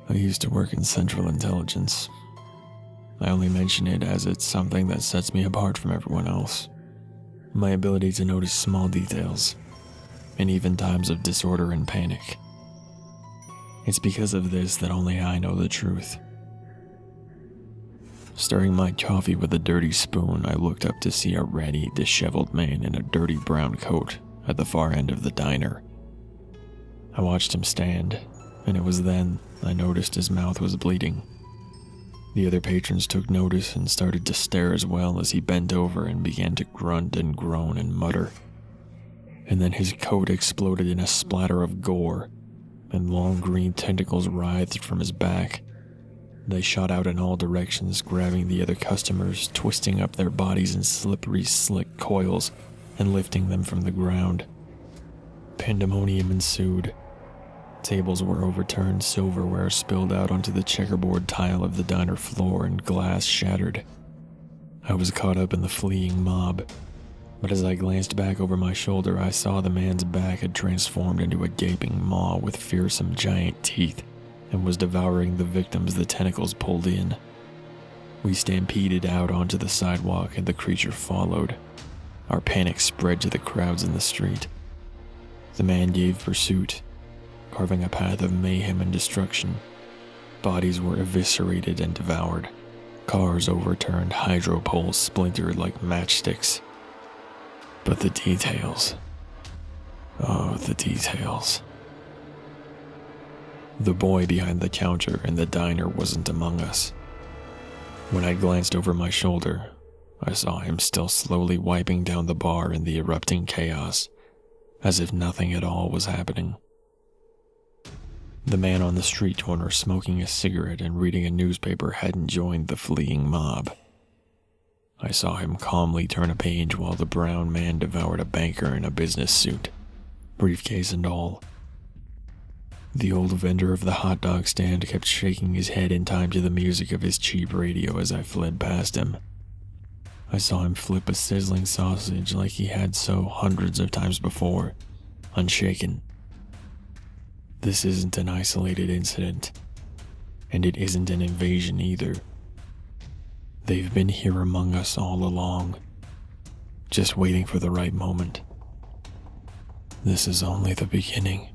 I used to work in Central Intelligence. I only mention it as it's something that sets me apart from everyone else. My ability to notice small details, and even times of disorder and panic. It's because of this that only I know the truth. Stirring my coffee with a dirty spoon, I looked up to see a ratty, disheveled man in a dirty brown coat at the far end of the diner. I watched him stand, and it was then I noticed his mouth was bleeding. The other patrons took notice and started to stare as well as he bent over and began to grunt and groan and mutter. And then his coat exploded in a splatter of gore, and long green tentacles writhed from his back. They shot out in all directions, grabbing the other customers, twisting up their bodies in slippery, slick coils, and lifting them from the ground. Pandemonium ensued. Tables were overturned, silverware spilled out onto the checkerboard tile of the diner floor, and glass shattered. I was caught up in the fleeing mob, but as I glanced back over my shoulder, I saw the man's back had transformed into a gaping maw with fearsome giant teeth, and was devouring the victims the tentacles pulled in. We stampeded out onto the sidewalk, and the creature followed. Our panic spread to the crowds in the street. The man gave pursuit, carving a path of mayhem and destruction. Bodies were eviscerated and devoured. Cars overturned, hydro poles splintered like matchsticks. But the details. Oh, the details. The boy behind the counter in the diner wasn't among us. When I glanced over my shoulder, I saw him still slowly wiping down the bar in the erupting chaos, as if nothing at all was happening. The man on the street corner smoking a cigarette and reading a newspaper hadn't joined the fleeing mob. I saw him calmly turn a page while the brown man devoured a banker in a business suit, briefcase and all. The old vendor of the hot dog stand kept shaking his head in time to the music of his cheap radio as I fled past him. I saw him flip a sizzling sausage like he had so hundreds of times before, unshaken. This isn't an isolated incident, and it isn't an invasion either. They've been here among us all along, just waiting for the right moment. This is only the beginning.